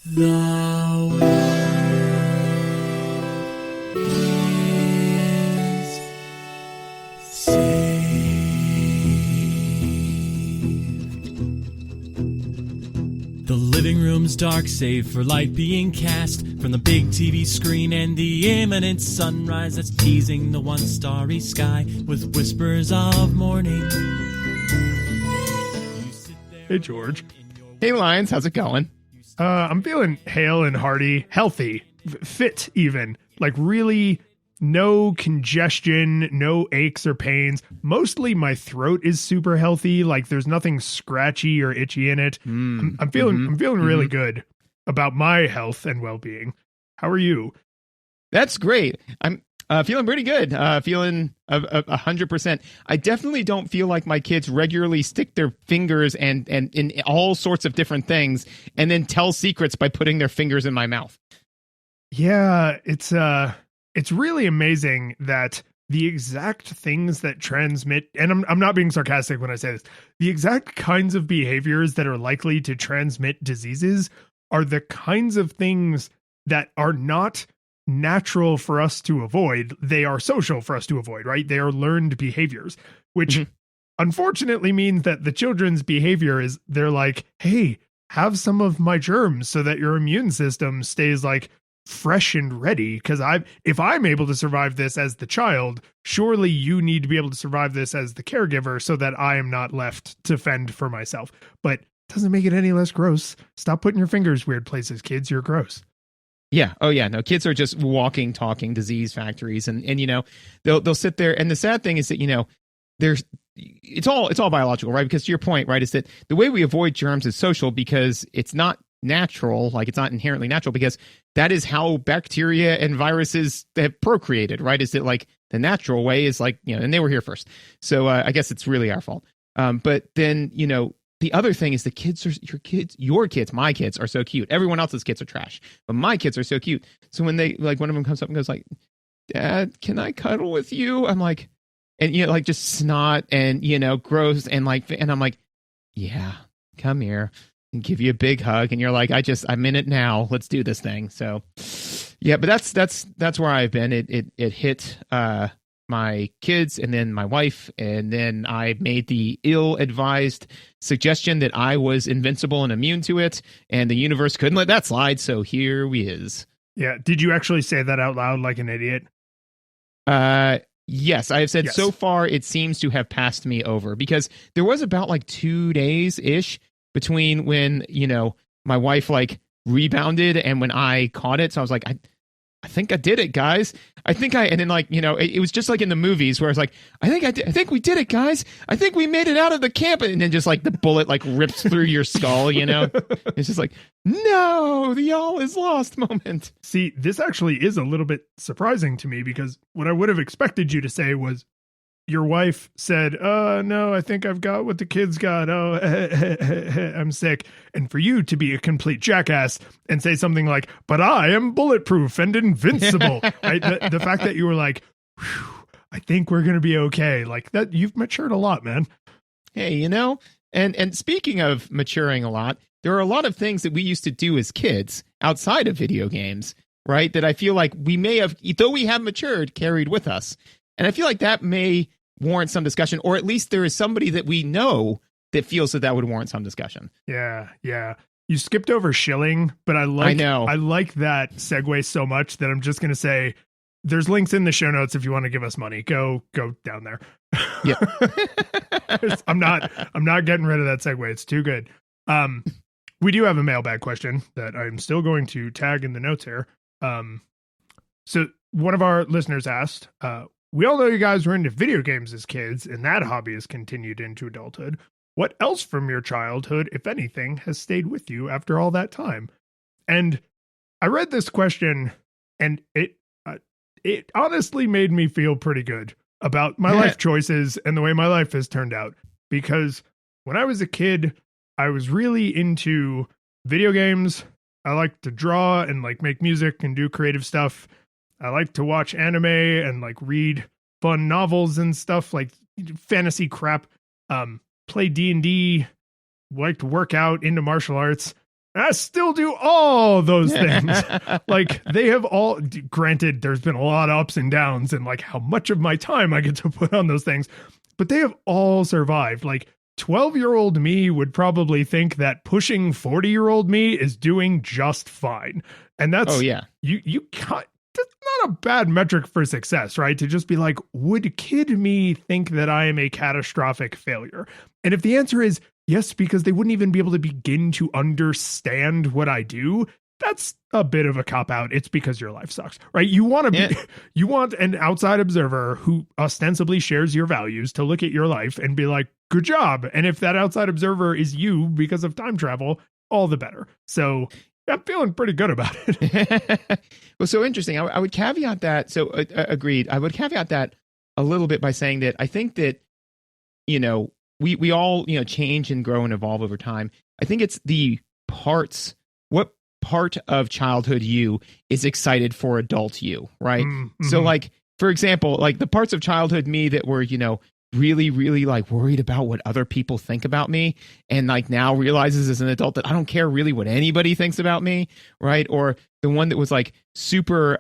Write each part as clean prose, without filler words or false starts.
The world is saved. The living room's dark, save for light being cast from the big TV screen and the imminent sunrise that's teasing the one starry sky with whispers of morning. Hey, George. Hey, Lions, how's it going? I'm feeling hale and hearty, healthy, fit even. Like really no congestion, no aches or pains. Mostly my throat is super healthy. Like there's nothing scratchy or itchy in it. I'm feeling really good about my health and well-being. How are you? That's great. I'm feeling pretty good. Feeling 100%. I definitely don't feel like my kids regularly stick their fingers and in all sorts of different things and then tell secrets by putting their fingers in my mouth. Yeah, it's really amazing that the exact things that transmit, and I'm not being sarcastic when I say this, the exact kinds of behaviors that are likely to transmit diseases are the kinds of things that are not natural for us to avoid. They are social for us to avoid, right? They are learned behaviors, which unfortunately means that the children's behavior is they're like, hey, have some of my germs so that your immune system stays like fresh and ready. Because if I'm able to survive this as the child, surely you need to be able to survive this as the caregiver so that I am not left to fend for myself. But it doesn't make it any less gross. Stop putting your fingers weird places, kids. You're gross. Yeah. Oh, yeah. No, kids are just walking, talking disease factories, and you know they'll sit there. And the sad thing is that it's all biological, right? Because to your point, right, is that the way we avoid germs is social because it's not natural, like it's not inherently natural, because that is how bacteria and viruses have procreated, right? Is that like the natural way is like and they were here first, so I guess it's really our fault. But then the other thing is your kids, my kids are so cute. Everyone else's kids are trash, but my kids are so cute. So when they one of them comes up and goes like, "Dad, can I cuddle with you?" I'm like, and like just snot and gross and I'm like, "Yeah, come here," and give you a big hug, and you're like, I'm in it now. Let's do this thing. So yeah, but that's where I've been. It hit my kids and then my wife, and then I made the ill-advised suggestion that I was invincible and immune to it, and the universe couldn't let that slide, so here we is. Yeah. Did you actually say that out loud like an idiot? Yes, I have said Yes. So far it seems to have passed me over, because there was about like 2 days-ish between when, my wife like rebounded and when I caught it. So I was like, I think I did it, guys. And then like, it was just like in the movies where I was like, I think we did it, guys. I think we made it out of the camp. And then just like the bullet like rips through your skull, It's just like, no, the all is lost moment. See, this actually is a little bit surprising to me because what I would have expected you to say was your wife said, no, I think I've got what the kids got. Oh, I'm sick. And for you to be a complete jackass and say something like, but I am bulletproof and invincible. Right? The fact that you were like, I think we're going to be okay. Like that, you've matured a lot, man. Hey, and speaking of maturing a lot, there are a lot of things that we used to do as kids outside of video games, right? That I feel like we may have, though we have matured, carried with us. And I feel like that may warrant some discussion, or at least there is somebody that we know that feels that would warrant some discussion. Yeah. You skipped over shilling, but I like that segue so much that I'm just going to say there's links in the show notes if you want to give us money. Go down there. Yeah. I'm not getting rid of that segue. It's too good. We do have a mailbag question that I'm still going to tag in the notes here. So one of our listeners asked, we all know you guys were into video games as kids, and that hobby has continued into adulthood. What else from your childhood, if anything, has stayed with you after all that time? And I read this question, and it honestly made me feel pretty good about my life choices and the way my life has turned out. Because when I was a kid, I was really into video games. I like to draw and like make music and do creative stuff. I like to watch anime and like read fun novels and stuff like fantasy crap. Play D&D, like to work out, into martial arts. I still do all those things. Like they have all, granted, there's been a lot of ups and downs and like how much of my time I get to put on those things, but they have all survived. Like 12-year-old me would probably think that pushing 40-year-old me is doing just fine. And that's, Oh yeah. you can't, that's not a bad metric for success, right? To just be like, would kid me think that I am a catastrophic failure? And if the answer is yes, because they wouldn't even be able to begin to understand what I do, that's a bit of a cop out. It's because your life sucks, right? You want to be, you want an outside observer who ostensibly shares your values to look at your life and be like, good job. And if that outside observer is you because of time travel, all the better. So I'm feeling pretty good about it. Well, so interesting. I would caveat that. So agreed. I would caveat that a little bit by saying that I think that, you know, we all, you know, change and grow and evolve over time. I think it's the parts, what part of childhood you is excited for adult you, right? Mm-hmm. So like, for example, like the parts of childhood me that were, you know, really, really like worried about what other people think about me, and like now realizes as an adult that I don't care really what anybody thinks about me, right? Or the one that was like super,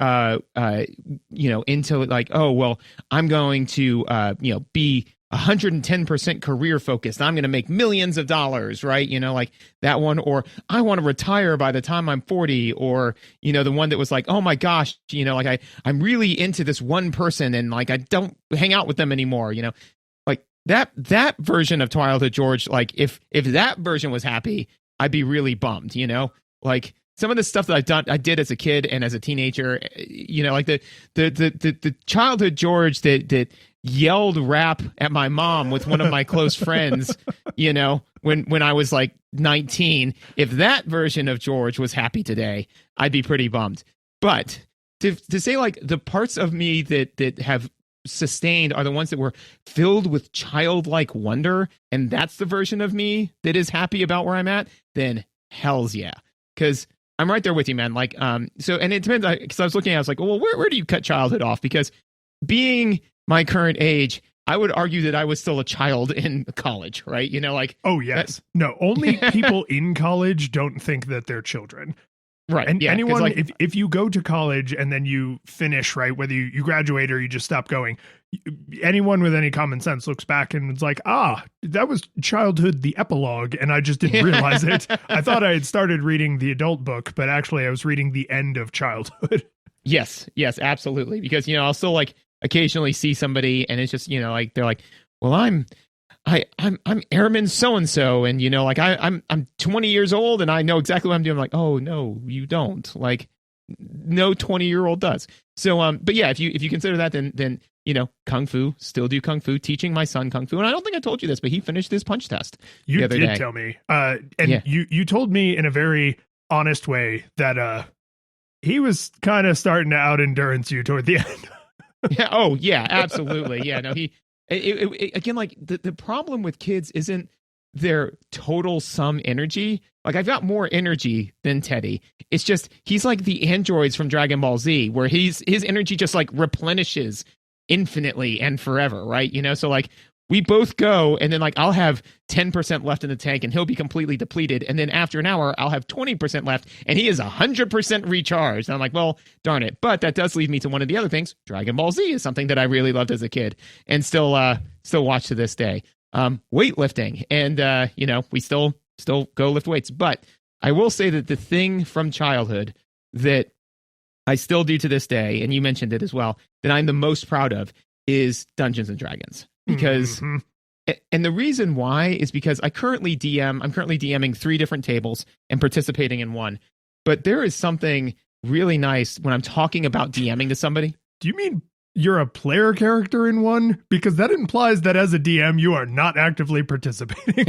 you know, into like, oh, well, I'm going to, you know, be 110% career focused. I'm going to make millions of dollars, right? You know, like that one. Or I want to retire by the time I'm 40. Or, you know, the one that was like, oh my gosh, you know, like I'm really into this one person and like I don't hang out with them anymore, you know. Like that version of childhood George, like if that version was happy, I'd be really bummed, you know. Like some of the stuff that I did as a kid and as a teenager, you know, like the childhood George that yelled rap at my mom with one of my close friends, you know, when I was like 19. If that version of George was happy today, I'd be pretty bummed. But to say like the parts of me that have sustained are the ones that were filled with childlike wonder, and that's the version of me that is happy about where I'm at, then hells yeah. Because I'm right there with you, man. Like, so, and it depends, because I was looking at it, I was like, well, where do you cut childhood off? Because being my current age, I would argue that I was still a child in college, right? You know, like, oh yes, no, only people in college don't think that they're children. Right. And yeah, anyone, like, if you go to college and then you finish, right, whether you graduate or you just stop going, anyone with any common sense looks back and it's like, that was childhood, the epilogue. And I just didn't realize it. I thought I had started reading the adult book, but actually I was reading the end of childhood. Yes, absolutely. Because, you know, I'll still like occasionally see somebody and it's just, you know, like they're like, well, I'm Airman so-and-so, and you know, like I'm 20 years old and I know exactly what I'm doing. I'm like, oh no, you don't. Like no 20-year-old does. So but yeah, if you consider that, then you know, kung fu, still do kung fu, teaching my son kung fu. And I don't think I told you this, but he finished his punch test. You did tell me. And yeah. you told me in a very honest way that he was kind of starting to out endurance you toward the end. Yeah. Oh yeah, absolutely. Yeah. No, again, like the problem with kids isn't their total sum energy. Like I've got more energy than Teddy. It's just, he's like the androids from Dragon Ball Z, where his energy just like replenishes infinitely and forever. Right. You know, so like we both go and then like I'll have 10% left in the tank and he'll be completely depleted. And then after an hour, I'll have 20% left and he is 100% recharged. And I'm like, well, darn it. But that does lead me to one of the other things. Dragon Ball Z is something that I really loved as a kid and still watch to this day. Weightlifting. And, you know, we still go lift weights. But I will say that the thing from childhood that I still do to this day, and you mentioned it as well, that I'm the most proud of is Dungeons and Dragons. Because, and the reason why is because I'm currently DMing 3 different tables and participating in one. But there is something really nice when I'm talking about DMing to somebody. Do you mean you're a player character in one? Because that implies that as a DM, you are not actively participating.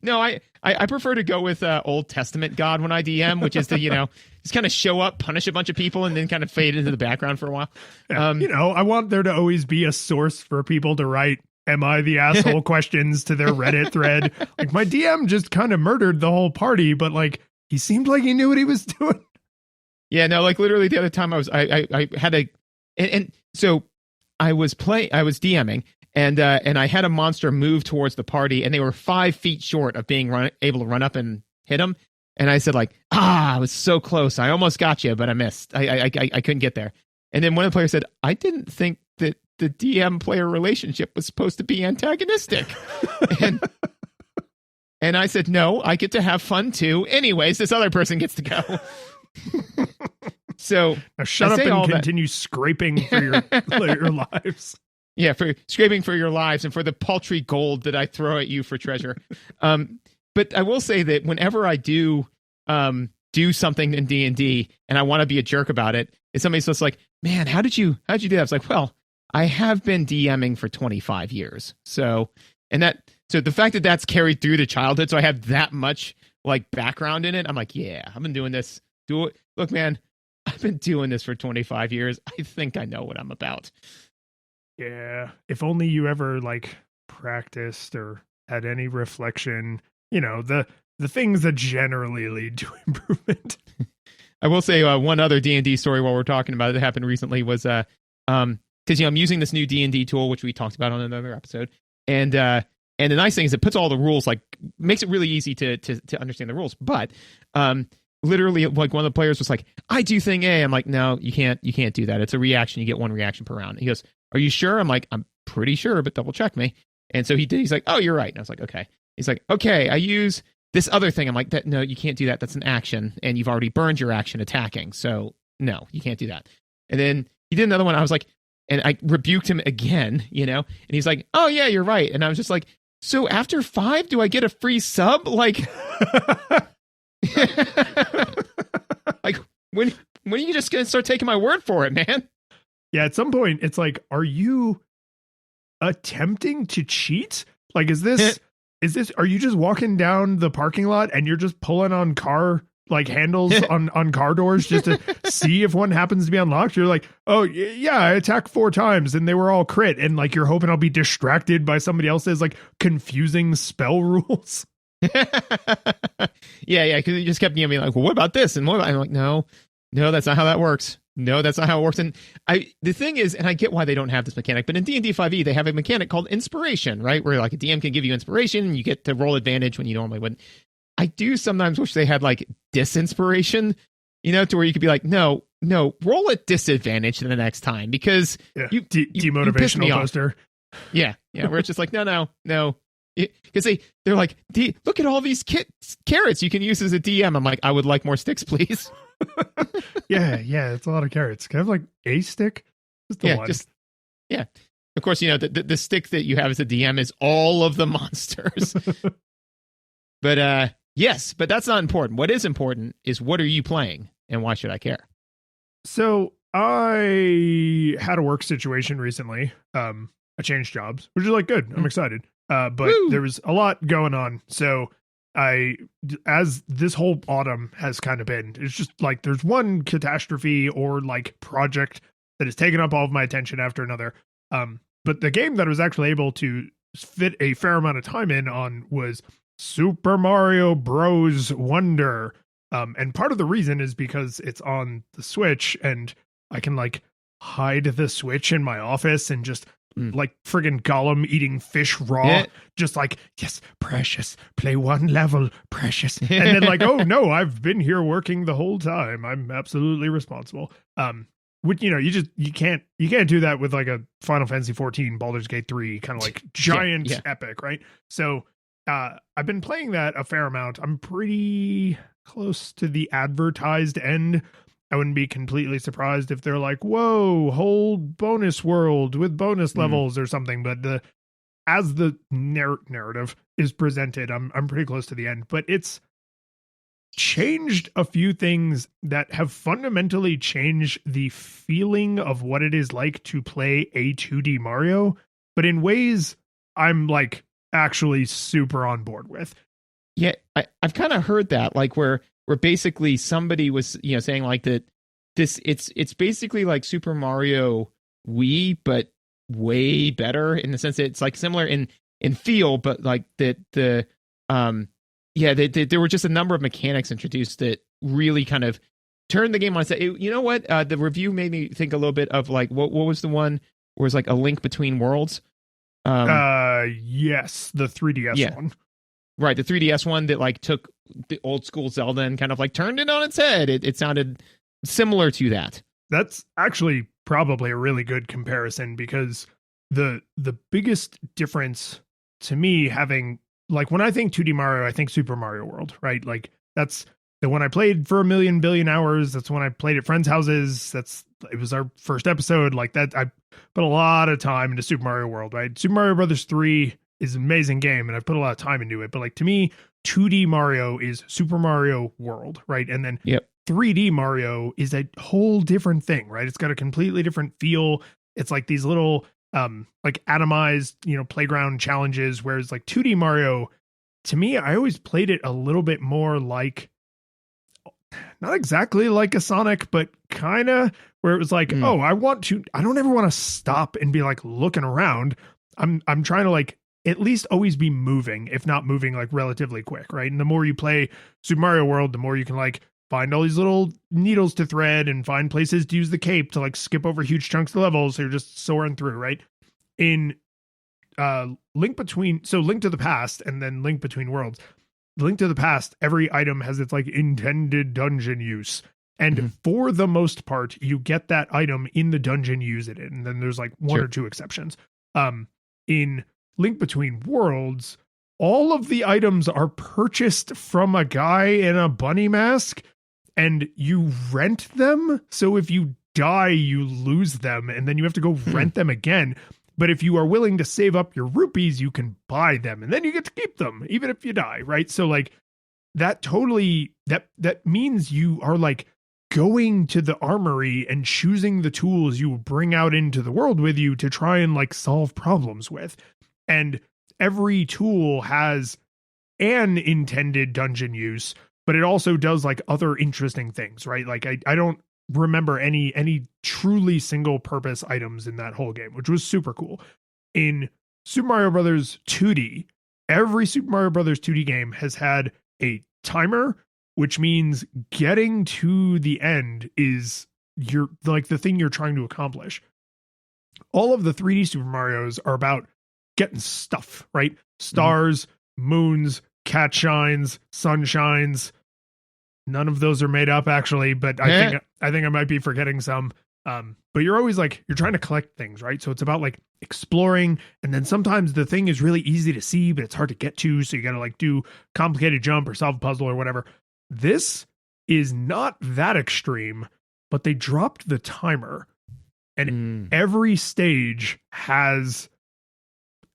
No, I prefer to go with Old Testament God when I DM, which is to, you know, just kind of show up, punish a bunch of people, and then kind of fade into the background for a while. You know, I want there to always be a source for people to write, am I the asshole questions to their Reddit thread. Like my DM just kind of murdered the whole party, but like he seemed like he knew what he was doing. Yeah, no, like literally the other time I had so I was DMing and I had a monster move towards the party and they were 5 feet short of being able to run up and hit him. And I said like, I was so close. I almost got you, but I missed. I couldn't get there. And then one of the players said, I didn't think that the DM player relationship was supposed to be antagonistic. and I said, no, I get to have fun too. Anyways, this other person gets to go. So now shut up and continue scraping for your lives. Yeah, for scraping for your lives and for the paltry gold that I throw at you for treasure. But I will say that whenever I do something in D&D and I want to be a jerk about it, and somebody's just like, man, how'd you do that? I was like, well, I have been DMing for 25 years. So the fact that that's carried through to childhood, so I have that much like background in it, I'm like, yeah, I've been doing this. Look, man, I've been doing this for 25 years. I think I know what I'm about. Yeah. If only you ever like practiced or had any reflection, the things that generally lead to improvement. I will say one other D&D story while we're talking about it that happened recently was because I'm using this new D&D tool, which we talked about on another episode. And the nice thing is it puts all the rules, like makes it really easy to understand the rules. But literally, like one of the players was like, I do thing A. I'm like, no, you can't do that. It's a reaction. You get one reaction per round. He goes, are you sure? I'm like, I'm pretty sure, but double check me. And so he did. He's like, oh, you're right. And I was like, okay. He's like, okay, I use this other thing. I'm like, no, you can't do that. That's an action. And you've already burned your action attacking. So no, you can't do that. And then he did another one. I was like, and I rebuked him again, and he's like, oh yeah, you're right. And I was just like, so after 5, do I get a free sub? Like, like when are you just going to start taking my word for it, man? Yeah. At some point it's like, are you attempting to cheat? Like, are you just walking down the parking lot and you're just pulling on car like handles on car doors just to see if one happens to be unlocked? You're like, oh yeah, I attacked 4 times and they were all crit. And like, you're hoping I'll be distracted by somebody else's like confusing spell rules. Yeah. Cause he just kept being like, well, what about this? And I'm like, no, that's not how that works. No, that's not how it works. And the thing is, and I get why they don't have this mechanic, but in D&D 5e, they have a mechanic called inspiration, right? Where like a DM can give you inspiration and you get to roll advantage when you normally wouldn't. I do sometimes wish they had like disinspiration, to where you could be like, no, roll at disadvantage the next time because you demotivational poster. Yeah. Where it's just like, no. Because they're like, look at all these carrots you can use as a DM. I'm like, I would like more sticks, please. yeah, it's a lot of carrots. Can I have like a stick? Just the one. Of course, the stick that you have as a DM is all of the monsters. But yes, but that's not important. What is important is what are you playing and why should I care? So I had a work situation recently. I changed jobs, which is like good. I'm excited. But Woo! There was a lot going on. So as this whole autumn has kind of been, it's just like there's one catastrophe or like project that has taken up all of my attention after another. But the game that I was actually able to fit a fair amount of time in on was Super Mario Bros. Wonder. And part of the reason is because it's on the Switch and I can like hide the Switch in my office and just like friggin' Gollum eating fish raw, just like, yes, precious, play one level, precious. And then like, oh no, I've been here working the whole time. I'm absolutely responsible. Which, you can't do that with like a Final Fantasy 14, Baldur's Gate 3 kind of like giant epic, right? So I've been playing that a fair amount. I'm pretty close to the advertised end. I wouldn't be completely surprised if they're like, whoa, whole bonus world with bonus levels or something. But as the narrative is presented, I'm pretty close to the end. But it's changed a few things that have fundamentally changed the feeling of what it is like to play a 2D Mario, but in ways I'm like actually super on board with. Yeah, I've kind of heard that, like where basically somebody was, saying like that it's basically like Super Mario Wii, but way better in the sense that it's like similar in feel, but like there were just a number of mechanics introduced that really kind of turned the game on its head. You know what? The review made me think a little bit of like what was the one where it's like a link between worlds? Yes, the 3DS one. Right, the 3DS one that like took the old school Zelda and kind of like turned it on its head. It sounded similar to that. That's actually probably a really good comparison, because the biggest difference to me, having like, when I think 2D Mario, I think Super Mario World, right? Like that's the one I played for a million billion hours. That's when I played at friends' houses. It was our first episode. Like that, I put a lot of time into Super Mario World, right? Super Mario Brothers 3 is an amazing game, and I've put a lot of time into it. But like, to me, 2D Mario is Super Mario World, right? And then 3D Mario is a whole different thing, right? It's got a completely different feel. It's like these little like atomized, playground challenges, whereas like 2D Mario, to me, I always played it a little bit more like, not exactly like a Sonic, but kind of, where it was like, oh, I don't ever want to stop and be like looking around. I'm trying to like at least always be moving, if not moving like relatively quick, right? And the more you play Super Mario World, the more you can like find all these little needles to thread and find places to use the cape to like skip over huge chunks of levels. So you're just soaring through, right? In Link to the Past and then Link Between Worlds, Link to the Past, every item has its like intended dungeon use. And for the most part, you get that item in the dungeon you use it in. And then there's like one or two exceptions. In Link Between Worlds, all of the items are purchased from a guy in a bunny mask, and you rent them. So if you die, you lose them, and then you have to go rent them again. But if you are willing to save up your rupees, you can buy them, and then you get to keep them, even if you die, right? So like that totally, that means you are like going to the armory and choosing the tools you bring out into the world with you to try and like solve problems with. And every tool has an intended dungeon use, but it also does like other interesting things, right? Like I don't remember any truly single purpose items in that whole game, which was super cool. In Super Mario Brothers 2D, every Super Mario Brothers 2D game has had a timer, which means getting to the end is the thing you're trying to accomplish. All of the 3D Super Marios are about getting stuff, right? Stars, moons, cat shines, sunshines. None of those are made up, actually, but I think I might be forgetting some. But you're always like, you're trying to collect things, right? So it's about like exploring, and then sometimes the thing is really easy to see, but it's hard to get to, so you got to like do complicated jump or solve a puzzle or whatever. This is not that extreme, but they dropped the timer, and every stage has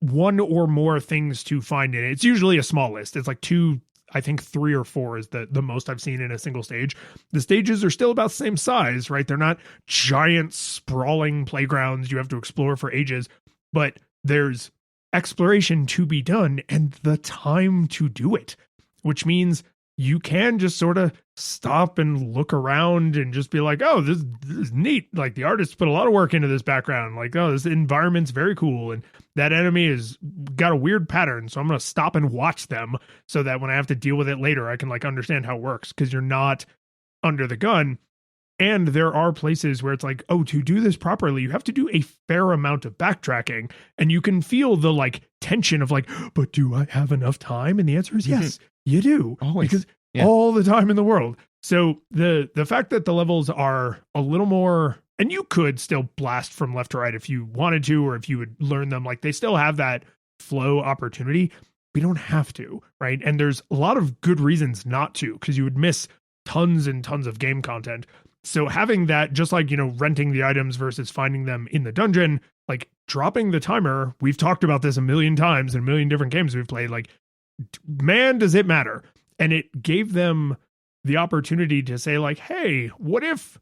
one or more things to find in it. It's usually a small list. It's like two, I think 3 or 4 is the most I've seen in a single stage. The stages are still about the same size, right? They're not giant sprawling playgrounds you have to explore for ages, but there's exploration to be done and the time to do it, which means you can just sort of stop and look around and just be like, oh, this is neat. Like the artists put a lot of work into this background. Like, oh, this environment's very cool. And that enemy has got a weird pattern. So I'm going to stop and watch them so that when I have to deal with it later, I can like understand how it works, because you're not under the gun. And there are places where it's like, oh, to do this properly, you have to do a fair amount of backtracking, and you can feel the like tension of like, but do I have enough time? And the answer is yes, you do. Always. Because all the time in the world. So the fact that the levels are a little more, and you could still blast from left to right if you wanted to, or if you would learn them, like they still have that flow opportunity. We don't have to, right? And there's a lot of good reasons not to, because you would miss tons and tons of game content. So having that, just like, renting the items versus finding them in the dungeon, like dropping the timer, we've talked about this a million times in a million different games we've played, like, man, does it matter. And it gave them the opportunity to say like, hey, what if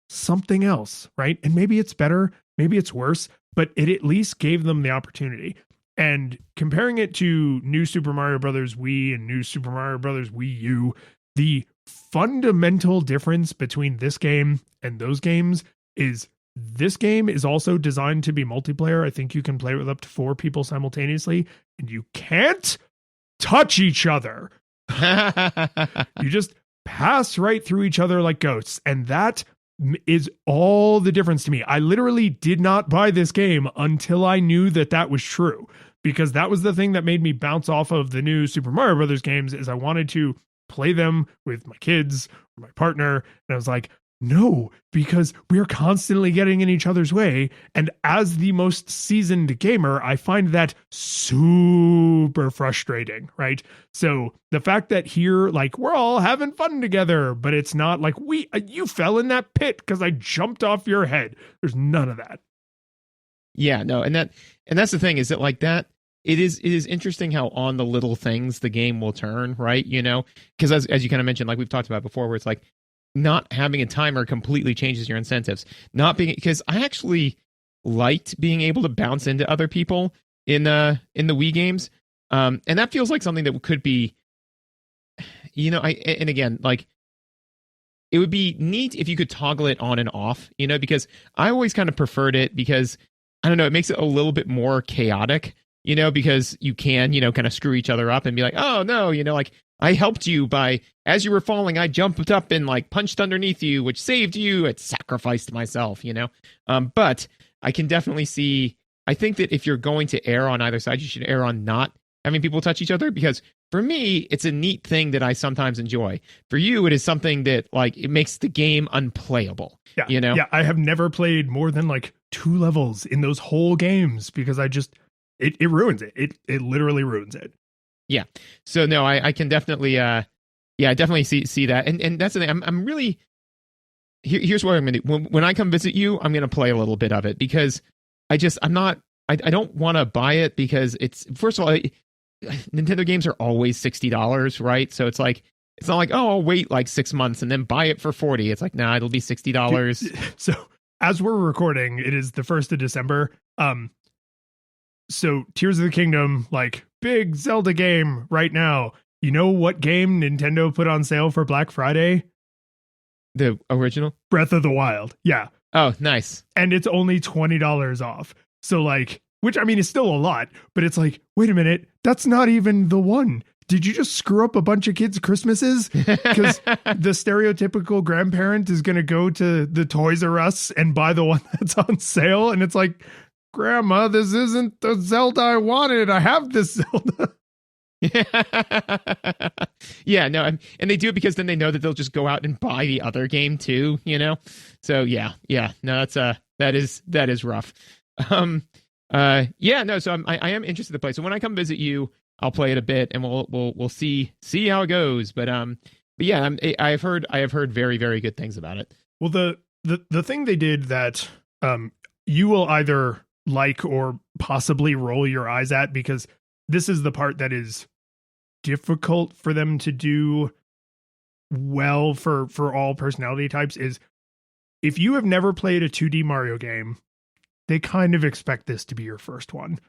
something else, right? And maybe it's better, maybe it's worse, but it at least gave them the opportunity. And comparing it to New Super Mario Brothers Wii and New Super Mario Brothers Wii U, the fundamental difference between this game and those games is this game is also designed to be multiplayer. I think you can play with up to 4 people simultaneously, and you can't touch each other. You just pass right through each other like ghosts. And that is all the difference to me. I literally did not buy this game until I knew that was true. because that was the thing that made me bounce off of the new Super Mario Brothers games is I wanted to play them with my kids or my partner. And I was like, no, because we are constantly getting in each other's way. And as the most seasoned gamer, I find that super frustrating, right? So the fact that here, like, we're all having fun together, but it's not like you fell in that pit because I jumped off your head. There's none of that. Yeah, no, and that's the thing is that like that it is interesting how on the little things the game will turn, right? You know, because as you kind of mentioned, like we've talked about before, where it's like not having a timer completely changes your incentives. Not being, because I actually liked being able to bounce into other people in the Wii games, and that feels like something that could be, you know, and again, like it would be neat if you could toggle it on and off, you know, because I always kind of preferred it because I don't know, it makes it a little bit more chaotic, you know, because you can, you know, kind of screw each other up and be like, oh no, you know, like I helped you by, as you were falling, I jumped up and like punched underneath you, which saved you. It sacrificed myself, you know? But I can definitely see, I think that if you're going to err on either side, you should err on not having people touch each other, because for me, it's a neat thing that I sometimes enjoy. For you, it is something that like, it makes the game unplayable. Yeah. You know? Yeah. I have never played more than like 2 levels in those whole games because I just, it ruins it. It literally ruins it. Yeah. So no, I can definitely, I definitely see that. And that's the thing. I'm really, here's what I'm going to do. When I come visit you, I'm going to play a little bit of it because I don't want to buy it because it's, first of all, Nintendo games are always $60, right? So it's like, it's not like, oh, I'll wait like 6 months and then buy it for $40. It's like, nah, it'll be $60. So as we're recording, it is the 1st of December. So Tears of the Kingdom, like big Zelda game right now. You know what game Nintendo put on sale for Black Friday? The original? Breath of the Wild. Yeah. Oh, nice. And it's only $20 off. So like, which I mean is still a lot, but it's like, wait a minute, that's not even the one. Did you just screw up a bunch of kids' Christmases? Because the stereotypical grandparent is going to go to the Toys R Us and buy the one that's on sale. And it's like, Grandma, this isn't the Zelda I wanted. I have this Zelda. Yeah, no, and they do it because then they know that they'll just go out and buy the other game too, you know? So yeah, no, that is rough. Yeah, no, so I am interested to play. So when I come visit you, I'll play it a bit and we'll see how it goes. But yeah, I have heard very, very good things about it. Well, the thing they did that you will either like or possibly roll your eyes at, because this is the part that is difficult for them to do well for all personality types, is if you have never played a 2D Mario game, they kind of expect this to be your first one.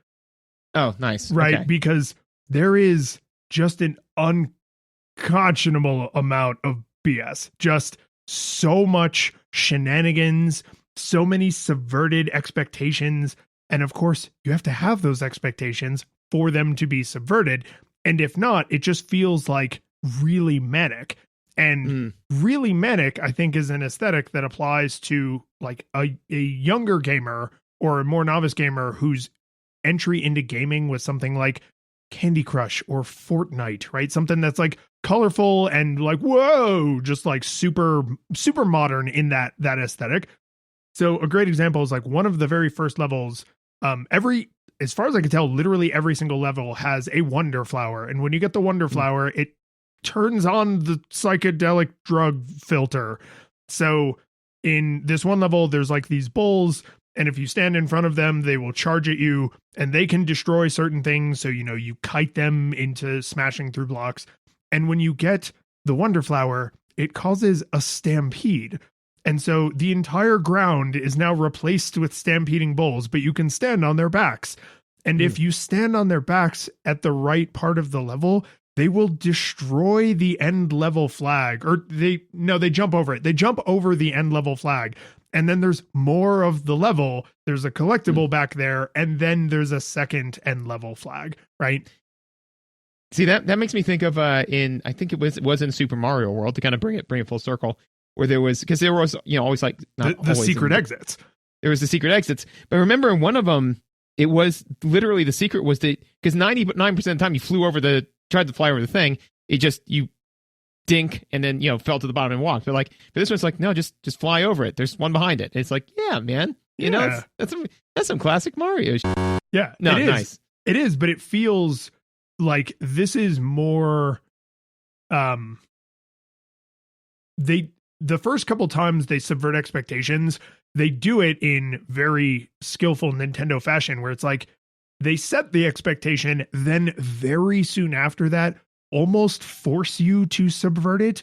Oh, nice. Right? Okay. Because there is just an unconscionable amount of BS. Just so much shenanigans, so many subverted expectations. And of course, you have to have those expectations for them to be subverted. And if not, it just feels like really manic. And really manic, I think, is an aesthetic that applies to like a younger gamer or a more novice gamer whose entry into gaming was something like Candy Crush or Fortnite, right? Something that's like colorful and like, whoa, just like super, super modern in that aesthetic. So a great example is like one of the very first levels, as far as I can tell, literally every single level has a wonder flower. And when you get the wonder flower, it turns on the psychedelic drug filter. So in this one level, there's like these bowls, and if you stand in front of them, they will charge at you and they can destroy certain things. So, you know, you kite them into smashing through blocks. And when you get the wonder flower, it causes a stampede. And so the entire ground is now replaced with stampeding bulls, but you can stand on their backs. And if you stand on their backs at the right part of the level, they will destroy the end level flag. Or they jump over it. They jump over the end level flag. And then there's more of the level. There's a collectible back there. And then there's a second end level flag, right? See, that makes me think of I think it was in Super Mario World, to kind of bring it full circle, where there was always like the secret exits. There was the secret exits. But remember in one of them, it was literally the secret was that because 99% of the time you tried to fly over the thing, it just you dink and then fell to the bottom and walked. But like for this one's like no, just fly over it. There's one behind it. It's like yeah, man, that's some classic Mario. Yeah, no, it is. Nice. It is, but it feels like this is more. The first couple times they subvert expectations, they do it in very skillful Nintendo fashion where it's like they set the expectation, then very soon after that, almost force you to subvert it.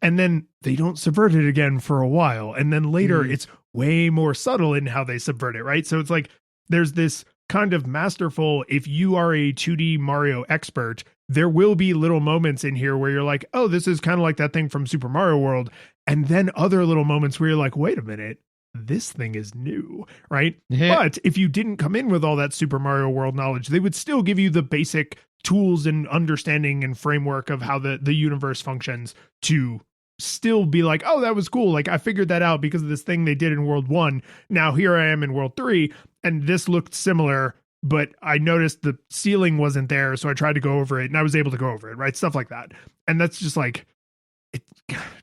And then they don't subvert it again for a while. And then later it's way more subtle in how they subvert it, right? So it's like there's this kind of masterful, if you are a 2D Mario expert, there will be little moments in here where you're like, oh, this is kind of like that thing from Super Mario World. And then other little moments where you're like, wait a minute, this thing is new, right? But if you didn't come in with all that Super Mario World knowledge, they would still give you the basic tools and understanding and framework of how the universe functions to still be like, oh, that was cool. Like I figured that out because of this thing they did in World 1. Now here I am in World 3 and this looked similar, but I noticed the ceiling wasn't there. So I tried to go over it and I was able to go over it, right? Stuff like that. And that's just like,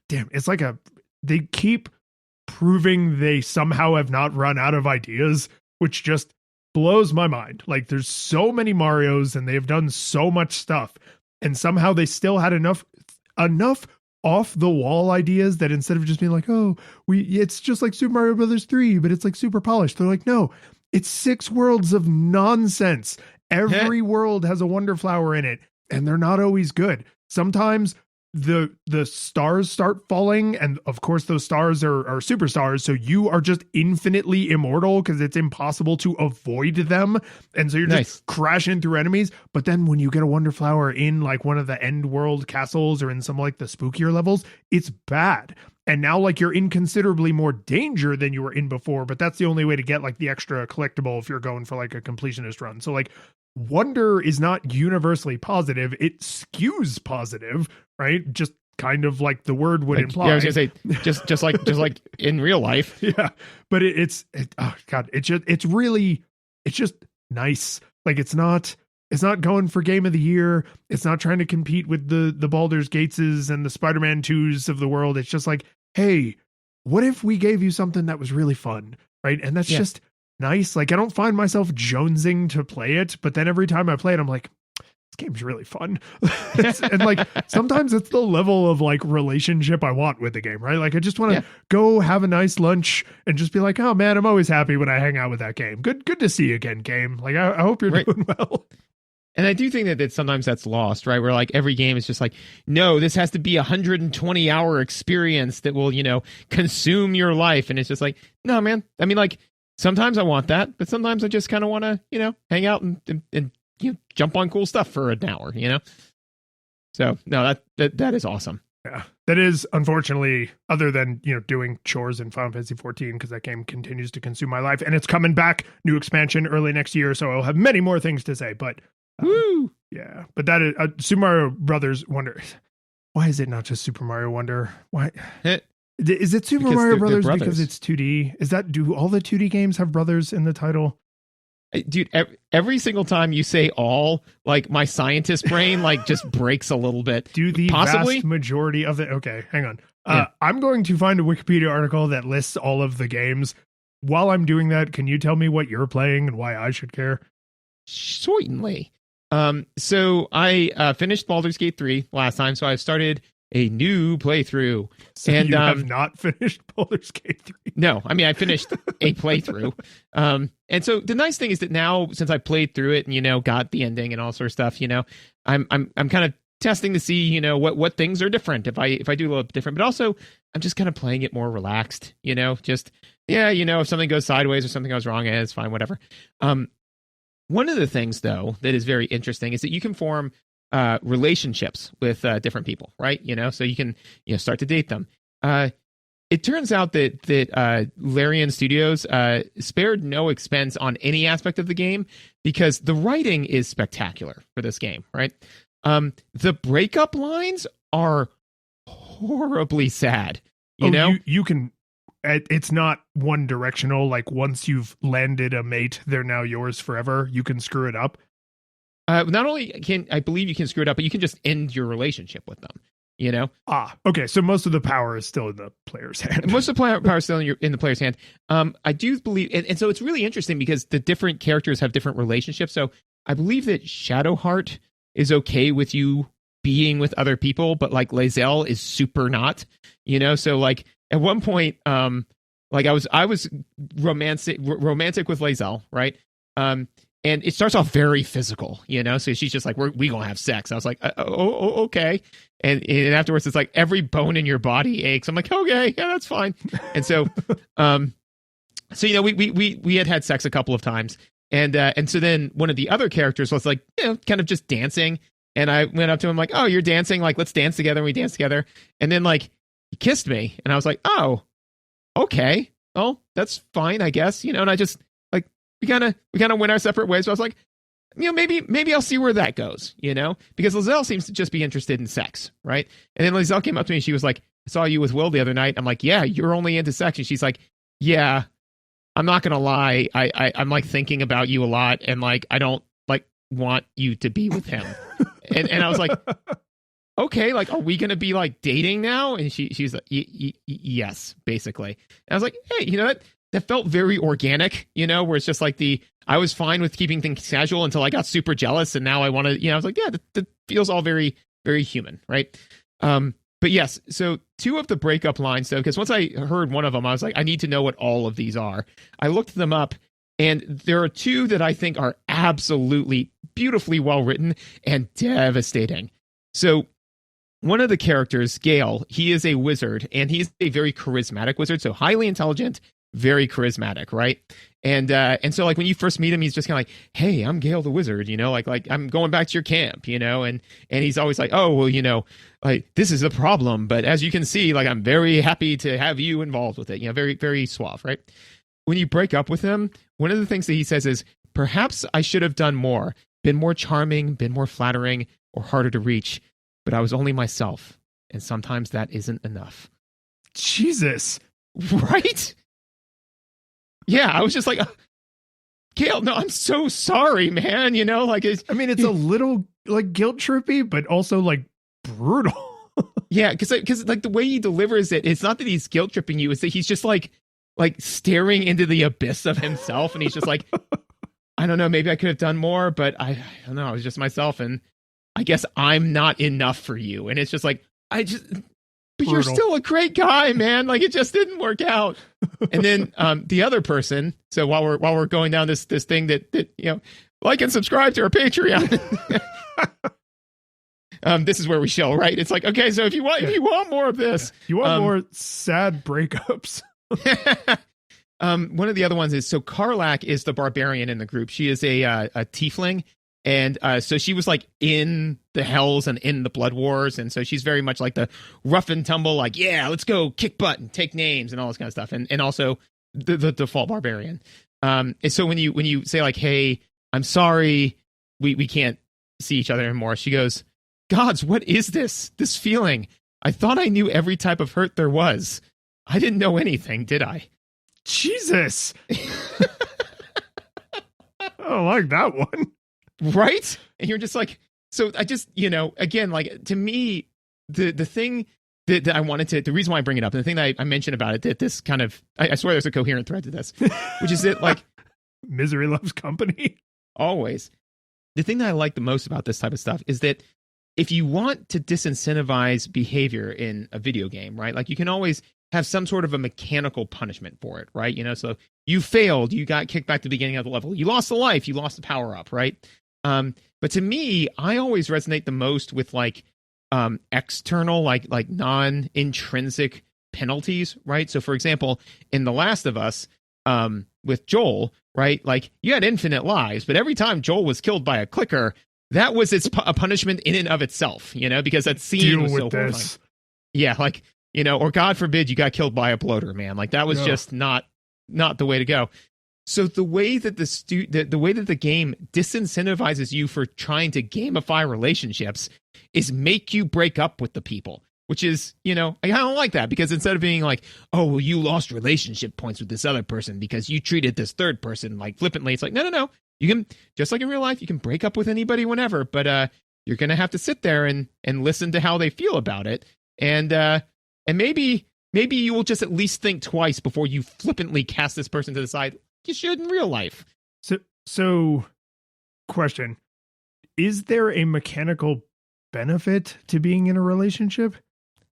it's like they keep proving they somehow have not run out of ideas, which just blows my mind. Like there's so many Marios and they've done so much stuff and somehow they still had enough off the wall ideas that instead of just being like, oh, it's just like Super Mario Brothers 3, but it's like super polished. They're like, no, it's 6 worlds of nonsense. Every world has a Wonder Flower in it and they're not always good. Sometimes the stars start falling and of course those stars are superstars, so you are just infinitely immortal because it's impossible to avoid them, and so you're just crashing through enemies. But then when you get a Wonder Flower in like one of the end world castles or in some like the spookier levels, it's bad, and now like you're in considerably more danger than you were in before, but that's the only way to get like the extra collectible if you're going for like a completionist run. So like wonder is not universally positive, it skews positive, right? Just kind of like the word would imply. Yeah, I was gonna say just like in real life. Yeah, but it's oh god, it's just nice. Like it's not going for game of the year. It's not trying to compete with the Baldur's Gateses and the Spider-Man 2s of the world. It's just like, hey, what if we gave you something that was really fun, right? And that's just nice. Like I don't find myself jonesing to play it, but then every time I play it, I'm like, this game's really fun. And like sometimes it's the level of like relationship I want with the game, right? Like I just want to go have a nice lunch and just be like, oh man, I'm always happy when I hang out with that game. Good to see you again, game. Like I hope you're doing well. And I do think that sometimes that's lost, right? Where like every game is just like, no, this has to be 120-hour experience that will, consume your life. And it's just like, no, man. I mean, like sometimes I want that, but sometimes I just kind of want to, hang out and jump on cool stuff for an hour, So no, that is awesome. Yeah, that is unfortunately, other than doing chores in Final Fantasy 14, because that game continues to consume my life, and it's coming back, new expansion early next year, so I'll have many more things to say. But woo, yeah, but that is Super Mario Brothers Wonder. Why is it not just Super Mario Wonder? Why is it Super Mario Brothers because it's 2D? Do all the 2D games have brothers in the title? Dude, every single time you say all, like my scientist brain like just breaks a little bit. Do the vast majority of it. Okay, hang on. I'm going to find a Wikipedia article that lists all of the games. While I'm doing that, can you tell me what you're playing and why I should care? Certainly. So I finished Baldur's Gate 3 last time, so I've started a new playthrough. So and you have not finished Baldur's Gate 3? No, I mean I finished a playthrough. And so the nice thing is that now, since I played through it and got the ending and all sort of stuff, I'm kind of testing to see what things are different if I do a little different. But also I'm just kind of playing it more relaxed. Just if something goes sideways or something goes wrong, it's fine, whatever. One of the things though that is very interesting is that you can form relationships with different people, right? So you can start to date them. It turns out that Larian Studios spared no expense on any aspect of the game because the writing is spectacular for this game, right? The breakup lines are horribly sad. You know, you can it's not one directional. Like once you've landed a mate, they're now yours forever. You can screw it up. Not only can I believe you can screw it up, but you can just end your relationship with them. You know? Okay. So most of the power is still in the player's hand. Most of the power is still in the player's hand. I do believe, and so it's really interesting because the different characters have different relationships. So I believe that Shadowheart is okay with you being with other people, but like Lae'zel is super not. You know? So like at one point, like I was romantic with Lae'zel, right? And it starts off very physical, you know? So she's just like, we gonna have sex. I was like, okay. And afterwards, it's like every bone in your body aches. I'm like, okay, yeah, that's fine. And so, so, you know, we had sex a couple of times. And so then one of the other characters was like, you know, kind of just dancing. And I went up to him like, oh, you're dancing. Like, let's dance together. And we danced together. And then like, he kissed me. And I was like, oh, okay. Oh, that's fine, I guess. You know, and I just, we kind of went our separate ways. So I was like, you know, maybe I'll see where that goes, you know, because Lae'zel seems to just be interested in sex, right? And then Lae'zel came up to me and she was like, I saw you with Will the other night. I'm like, yeah, you're only into sex. And she's like, yeah, I'm not gonna lie, I'm like thinking about you a lot, and like I don't like want you to be with him. and I was like, okay, like, are we gonna be like dating now? And she's like, yes, basically. And I was like, hey, you know what? That felt very organic, you know, where it's just like I was fine with keeping things casual until I got super jealous. And now I want to, you know, I was like, yeah, that feels all very, very human. Right. But yes, so 2 of the breakup lines, though, because once I heard one of them, I was like, I need to know what all of these are. I looked them up, and there are 2 that I think are absolutely beautifully well written and devastating. So one of the characters, Gale, he is a wizard, and he's a very charismatic wizard, so highly intelligent, very charismatic, right? And so like when you first meet him, he's just kind of like, hey, I'm Gale the wizard, you know, like I'm going back to your camp, you know, and he's always like, oh, well, you know, like this is a problem, but as you can see, like I'm very happy to have you involved with it, you know, very, very suave, right? When you break up with him, one of the things that he says is, perhaps I should have done more, been more charming, been more flattering, or harder to reach, but I was only myself, and sometimes that isn't enough. Jesus. Right? Yeah, I was just like, Gale, no, I'm so sorry, man. You know, like, it's a little like guilt trippy, but also like brutal. Yeah, because like the way he delivers it, it's not that he's guilt tripping you; it's that he's just like staring into the abyss of himself, and he's just like, I don't know, maybe I could have done more, but I don't know, I was just myself, and I guess I'm not enough for you. And it's just like, but you're still a great guy, man. Like, it just didn't work out. And then the other person. So while we're going down this thing that you know, like and subscribe to our Patreon. This is where we show, right? It's like, okay, so if you want more of this, you want more sad breakups. One of the other ones is, so Karlach is the barbarian in the group. She is a tiefling. And so she was like in the Hells and in the Blood Wars. And so she's very much like the rough and tumble, like, yeah, let's go kick butt and take names and all this kind of stuff. And also the default barbarian. And so when you say like, hey, I'm sorry, we can't see each other anymore, she goes, gods, what is this feeling? I thought I knew every type of hurt there was. I didn't know anything, did I? Jesus. I don't like that one. Right? And you're just like, so I just, you know, again, like, to me, the thing that I wanted to, the reason why I bring it up, and the thing that I mentioned about it, that this kind of, I swear there's a coherent thread to this, which is that, like, misery loves company. Always. The thing that I like the most about this type of stuff is that if you want to disincentivize behavior in a video game, right, like, you can always have some sort of a mechanical punishment for it, right? You know, so you failed, you got kicked back to the beginning of the level, you lost a life, you lost the power up, right? But to me, I always resonate the most with like external, like non-intrinsic penalties, right? So for example, in The Last of Us, with Joel, right? Like, you had infinite lives, but every time Joel was killed by a clicker, that was a punishment in and of itself, you know, because that scene was so horrifying. Yeah, like, you know, or God forbid you got killed by a bloater, man. Like, that was just not the way to go. So the way that the way that the game disincentivizes you for trying to gamify relationships is make you break up with the people. which is, I don't like that, because instead of being like, oh, well, you lost relationship points with this other person because you treated this third person like flippantly. It's like, no. You can, just like in real life, you can break up with anybody whenever, but you're going to have to sit there and listen to how they feel about it. And maybe you will just at least think twice before you flippantly cast this person to the side. You should in real life. So question, is there a mechanical benefit to being in a relationship?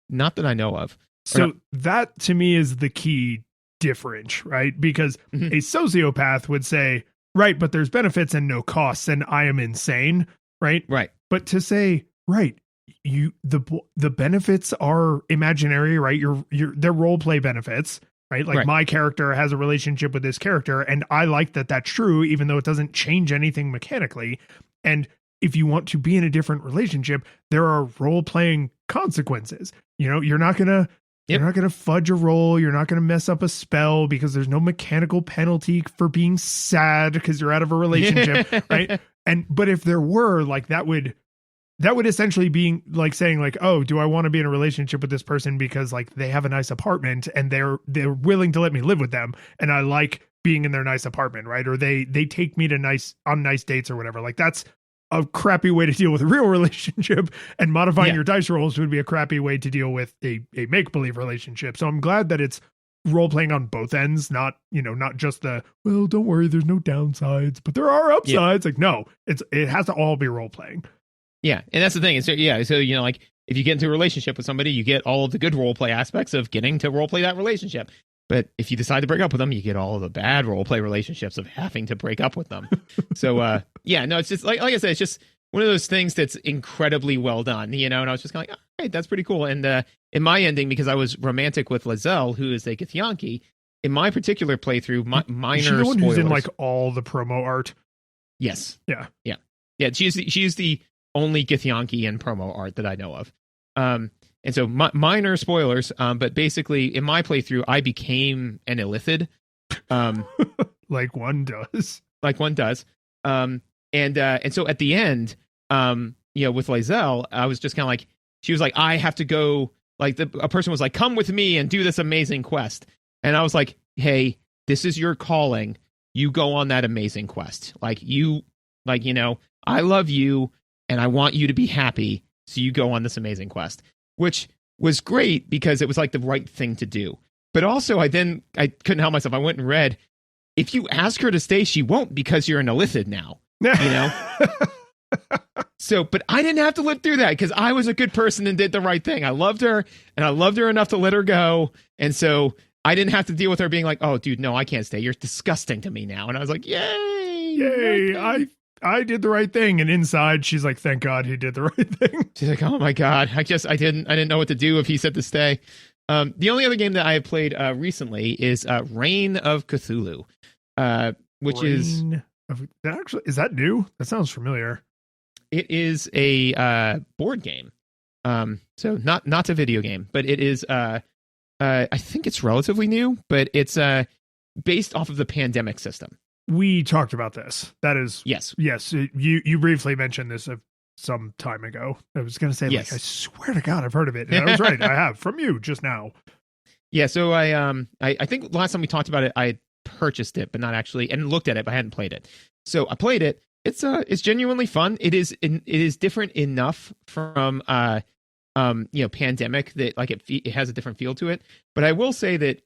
Not that I know of. So that to me is the key difference, right? Because a sociopath would say, right, but there's benefits and no costs, and I am insane, right? Right. But to say, right, the benefits are imaginary, right? They're role play benefits, right? Like my character has a relationship with this character, and I like that that's true, even though it doesn't change anything mechanically. And if you want to be in a different relationship, there are role playing consequences. You're not gonna fudge a roll. You're not gonna mess up a spell because there's no mechanical penalty for being sad because you're out of a relationship, right? But if there were, like, that would essentially be like saying, like, oh, do I want to be in a relationship with this person because, like, they have a nice apartment and they're willing to let me live with them, and I like being in their nice apartment, right? Or they take me to nice dates or whatever. Like, that's a crappy way to deal with a real relationship, and modifying your dice rolls would be a crappy way to deal with a make-believe relationship. So I'm glad that it's role-playing on both ends, not just the, well, don't worry, there's no downsides, but there are upsides. Like, no, it has to all be role-playing. Yeah, and that's the thing. So like, if you get into a relationship with somebody, you get all of the good role play aspects of getting to role play that relationship. But if you decide to break up with them, you get all of the bad role play relationships of having to break up with them. So it's just like I said, it's just one of those things that's incredibly well done, and I was just kind of like, all right, that's pretty cool. And in my ending, because I was romantic with Lizelle, who is a Githyanki, in my particular playthrough, minor is she the one spoilers. Who's in like all the promo art? Yes. Yeah. She's the only Githyanki in promo art that I know of. And so minor spoilers, but basically in my playthrough, I became an Illithid. Like one does. And so at the end, with Lizelle, I was just kind of like, she was like, I have to go, like a person was like, come with me and do this amazing quest. And I was like, hey, this is your calling. You go on that amazing quest. I love you and I want you to be happy. So you go on this amazing quest, which was great because it was like the right thing to do. But also I couldn't help myself. I went and read, if you ask her to stay, she won't, because you're an Illithid now, So, but I didn't have to live through that because I was a good person and did the right thing. I loved her, and I loved her enough to let her go. And so I didn't have to deal with her being like, oh, dude, no, I can't stay. You're disgusting to me now. And I was like, yay. I did the right thing. And inside she's like, thank God he did the right thing. She's like, oh my God. I didn't know what to do if he said to stay. The only other game that I have played recently is Reign of Cthulhu, which is that new? That sounds familiar. It is a board game. So not a video game, but it is I think it's relatively new, but it's based off of the Pandemic system. We talked about this. That is yes. You briefly mentioned this some time ago. I was going to say, yes. I swear to God, I've heard of it. And I was right. I have, from you just now. Yeah. So I think last time we talked about it, I purchased it, but not actually, and looked at it, but I hadn't played it. So I played it. It's genuinely fun. It is different enough from Pandemic that like it has a different feel to it. But I will say that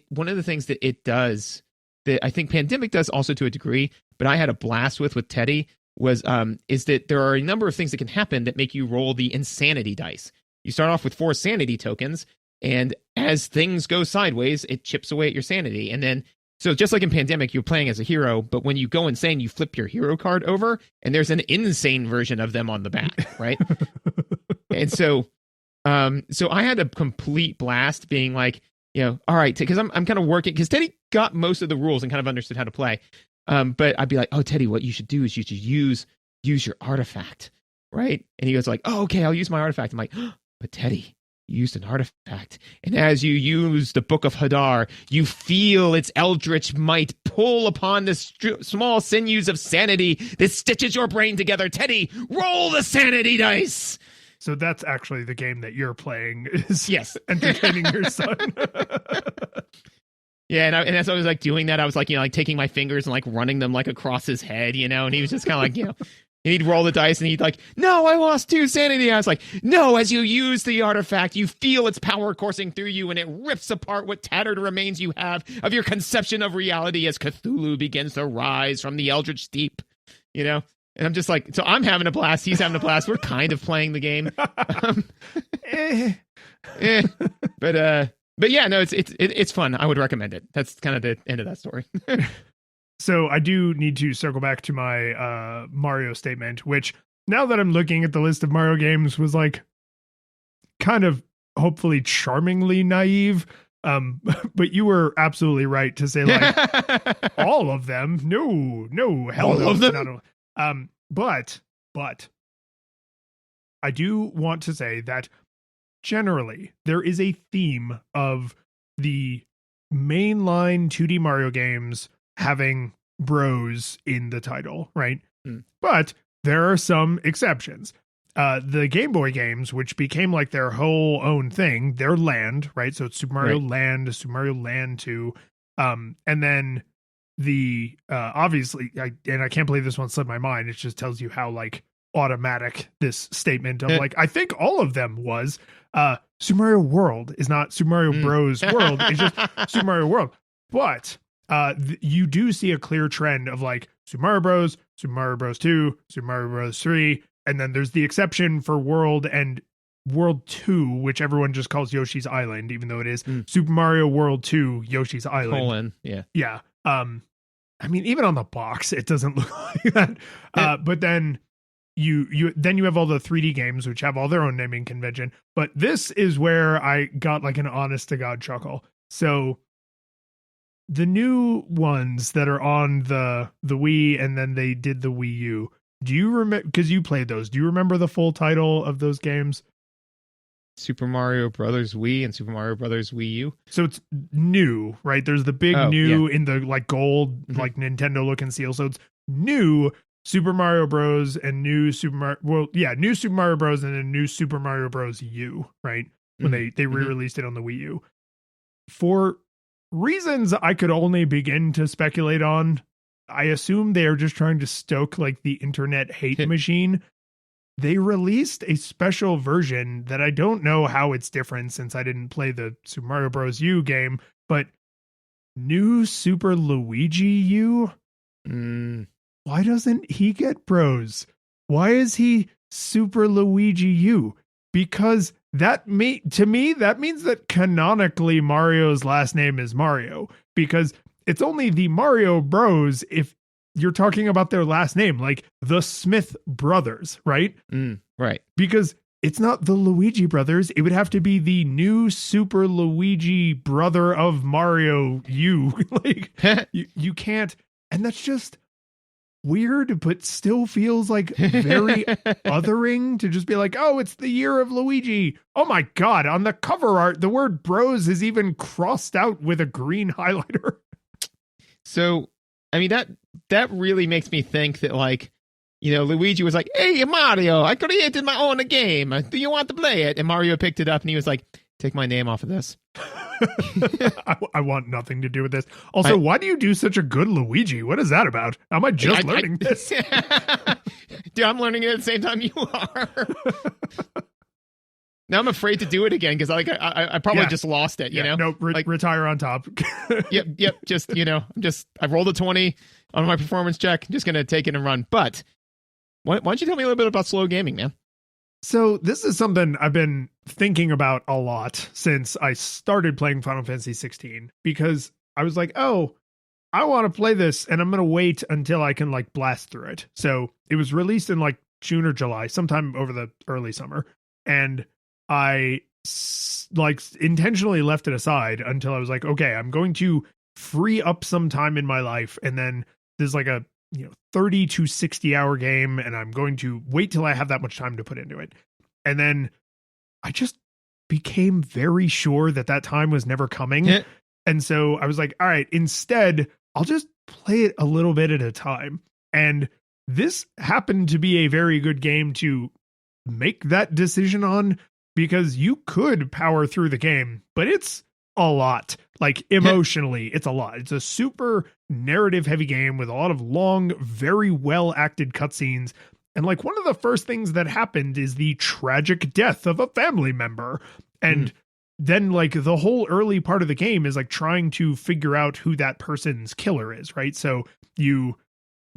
one of the things that it does that I think Pandemic does also to a degree, but I had a blast with Teddy is that there are a number of things that can happen that make you roll the insanity dice. You start off with 4 sanity tokens, and as things go sideways, it chips away at your sanity. And then, so just like in Pandemic, you're playing as a hero, but when you go insane, you flip your hero card over, and there's an insane version of them on the back, right? And so I had a complete blast being like, all right, because I'm kind of working, because Teddy got most of the rules and kind of understood how to play. But I'd be like, oh, Teddy, what you should do is you should use your artifact, right? And he goes like, oh, okay, I'll use my artifact. I'm like, oh, but Teddy, you used an artifact. And as you use the Book of Hadar, you feel its eldritch might pull upon the small sinews of sanity that stitches your brain together. Teddy, roll the sanity dice. So that's actually the game that you're playing, is Yes. entertaining your son. Yeah, and as I was like doing that, I was like, like taking my fingers and like running them like across his head, and he was just kind of like, and he'd roll the dice and he'd like, no, I lost 2 sanity. I was like, no, as you use the artifact, you feel its power coursing through you and it rips apart what tattered remains you have of your conception of reality as Cthulhu begins to rise from the Eldritch Deep, And I'm just like, so I'm having a blast. He's having a blast. We're kind of playing the game. But yeah, no, it's fun. I would recommend it. That's kind of the end of that story. So I do need to circle back to my Mario statement, which now that I'm looking at the list of Mario games was like kind of hopefully charmingly naive. But you were absolutely right to say like all of them. No, hell all no. of them. But I do want to say that generally there is a theme of the mainline 2D Mario games having bros in the title, right? But there are some exceptions. The Game Boy games, which became like their whole own thing, their Land, right? So it's Super Mario Land, Super Mario Land 2. And then the obviously, I can't believe this one slipped my mind. It just tells you how like automatic this statement of like, I think all of them was Super Mario World is not Super Mario Bros. World. It's just Super Mario World. But you do see a clear trend of like Super Mario Bros., Super Mario Bros. 2, Super Mario Bros. 3, and then there's the exception for World and World 2, which everyone just calls Yoshi's Island, even though it is Super Mario World 2, Yoshi's Island. Yeah. I mean, even on the box, it doesn't look like that. But then you have all the 3D games, which have all their own naming convention. But this is where I got like an honest to God chuckle. So the new ones that are on the Wii, and then they did the Wii U. Do you remember, because you played those, do you remember the full title of those games? Super Mario Brothers Wii and Super Mario Brothers Wii U. So it's new, right? There's the big in the like gold, like Nintendo looking seal. So it's new Super Mario Bros. And new Super Mario, new Super Mario Bros. And then new Super Mario Bros. U, right? When they re-released it on the Wii U. For reasons I could only begin to speculate on, I assume they are just trying to stoke like the internet hate machine. They released a special version that I don't know how it's different since I didn't play the Super Mario Bros. U game, but new Super Luigi U? Why doesn't he get bros? Why is he Super Luigi U? Because to me, that means that canonically Mario's last name is Mario, because it's only the Mario Bros if you're talking about their last name, like the Smith brothers, right? Right. Because it's not the Luigi brothers. It would have to be the new Super Luigi brother of Mario U. Like you can't, and that's just weird, but still feels like very othering to just be like, oh, it's the year of Luigi. Oh my God. On the cover art, the word bros is even crossed out with a green highlighter. So, I mean, that really makes me think that, like, Luigi was like, hey, Mario, I created my own game. Do you want to play it? And Mario picked it up and he was like, take my name off of this. I want nothing to do with this. Also, why do you do such a good Luigi? What is that about? Am I just learning this? Dude, I'm learning it at the same time you are. Now I'm afraid to do it again because I probably just lost it, you know? No, retire on top. Yep. Just, I've rolled a 20 on my performance check. I'm just going to take it and run. But why don't you tell me a little bit about slow gaming, man? So this is something I've been thinking about a lot since I started playing Final Fantasy 16, because I was like, oh, I want to play this and I'm going to wait until I can like blast through it. So it was released in like June or July, sometime over the early summer. And I like intentionally left it aside until I was like, okay, I'm going to free up some time in my life. And then there's like a 30 to 60 hour game, and I'm going to wait till I have that much time to put into it. And then I just became very sure that time was never coming. And so I was like, all right, instead, I'll just play it a little bit at a time. And this happened to be a very good game to make that decision on, because you could power through the game, but it's a lot. Like emotionally, it's a lot. It's a super narrative heavy game with a lot of long, very well acted cutscenes. And like one of the first things that happened is the tragic death of a family member. And then like the whole early part of the game is like trying to figure out who that person's killer is, right? So you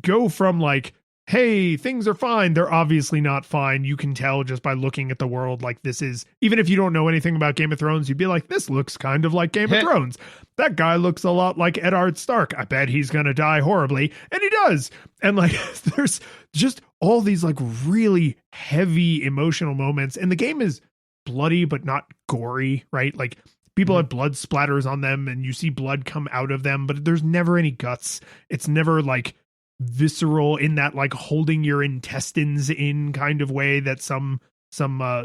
go from like, hey, things are fine. They're obviously not fine. You can tell just by looking at the world. Like this is, even if you don't know anything about Game of Thrones, you'd be like, this looks kind of like Game of Thrones. That guy looks a lot like Eddard Stark. I bet he's going to die horribly. And he does. And like, there's just all these like really heavy emotional moments. And the game is bloody, but not gory, right? Like people have blood splatters on them and you see blood come out of them, but there's never any guts. It's never like visceral in that like holding your intestines in kind of way that some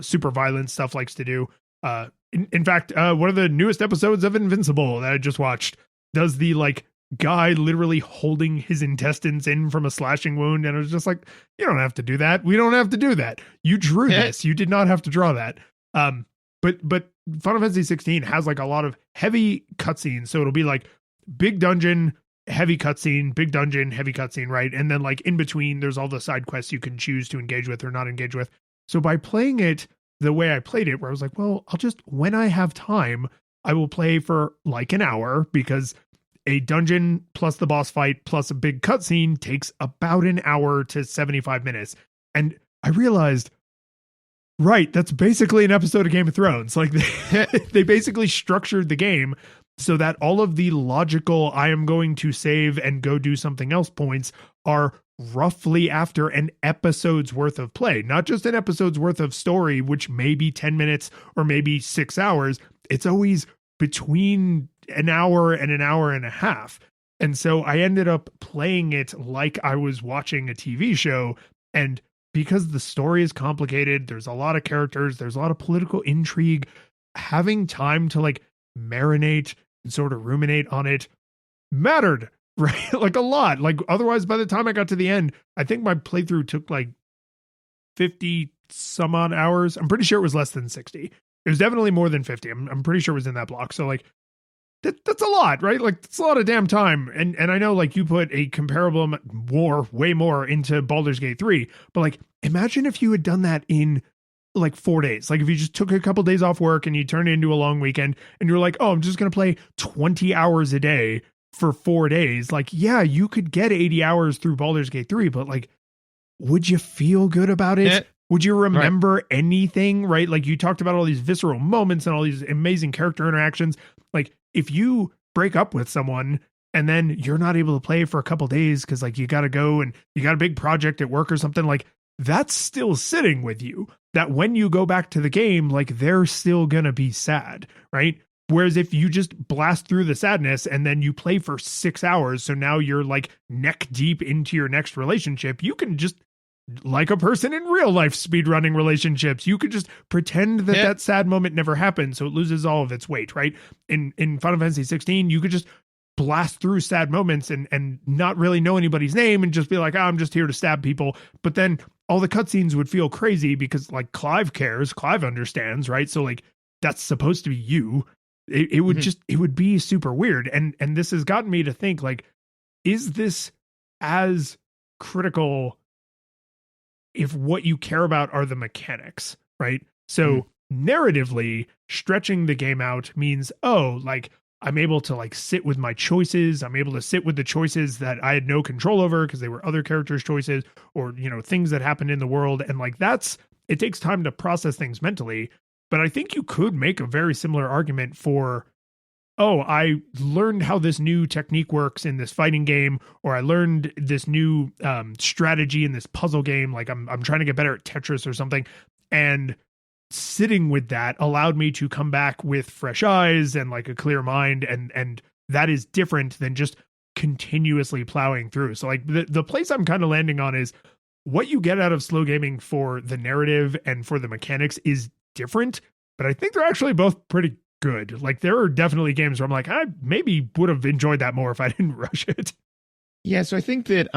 super violent stuff likes to do. In fact, one of the newest episodes of Invincible that I just watched does the like guy literally holding his intestines in from a slashing wound, and it was just like, you don't have to do that. We don't have to do that. You drew this. You did not have to draw that. But Final Fantasy 16 has like a lot of heavy cutscenes, so it'll be like big dungeon, heavy cutscene, big dungeon, heavy cutscene, right? And then like in between, there's all the side quests you can choose to engage with or not engage with. So by playing it the way I played it, where I was like, well, I'll just, when I have time, I will play for like an hour, because a dungeon plus the boss fight plus a big cutscene takes about an hour to 75 minutes. And I realized, right, that's basically an episode of Game of Thrones. Like they basically structured the game so that all of the logical, I am going to save and go do something else points are roughly after an episode's worth of play, not just an episode's worth of story, which may be 10 minutes or maybe 6 hours. It's always between an hour and a half. And so I ended up playing it like I was watching a TV show. And because the story is complicated, there's a lot of characters, there's a lot of political intrigue, having time to like marinate and sort of ruminate on it mattered, right? Like a lot. Like otherwise, by the time I got to the end, I think my playthrough took like 50 some odd hours. I'm pretty sure it was less than 60. It was definitely more than 50. I'm pretty sure it was in that block. So like that's a lot, right? Like it's a lot of damn time. And I know like you put a comparable way more into Baldur's Gate 3, but like imagine if you had done that in like 4 days. Like if you just took a couple days off work and you turned it into a long weekend and you're like, oh, I'm just going to play 20 hours a day for 4 days. Like, yeah, you could get 80 hours through Baldur's Gate 3, but like, would you feel good about it? Would you remember anything, right? Like you talked about all these visceral moments and all these amazing character interactions. Like if you break up with someone and then you're not able to play for a couple days because like you got to go and you got a big project at work or something, like that's still sitting with you, that when you go back to the game, like they're still going to be sad, right? Whereas if you just blast through the sadness and then you play for 6 hours, so now you're like neck deep into your next relationship, you can just, like a person in real life speedrunning relationships, you could just pretend that that sad moment never happened, so it loses all of its weight, right? In Final Fantasy 16, you could just blast through sad moments and not really know anybody's name and just be like, oh, I'm just here to stab people. But then all the cutscenes would feel crazy because like Clive cares, Clive understands, right? So like that's supposed to be you. It would just, it would be super weird. And this has gotten me to think like, is this as critical if what you care about are the mechanics, right? So narratively, stretching the game out means, oh, like I'm able to like sit with my choices. I'm able to sit with the choices that I had no control over because they were other characters' choices or, you know, things that happened in the world. And like it takes time to process things mentally. But I think you could make a very similar argument for, oh, I learned how this new technique works in this fighting game, or I learned this new strategy in this puzzle game. Like I'm trying to get better at Tetris or something. And sitting with that allowed me to come back with fresh eyes and like a clear mind. And that is different than just continuously plowing through. So like the place I'm kind of landing on is what you get out of slow gaming for the narrative and for the mechanics is different, but I think they're actually both pretty good. Like there are definitely games where I'm like, I maybe would have enjoyed that more if I didn't rush it. Yeah, so I think that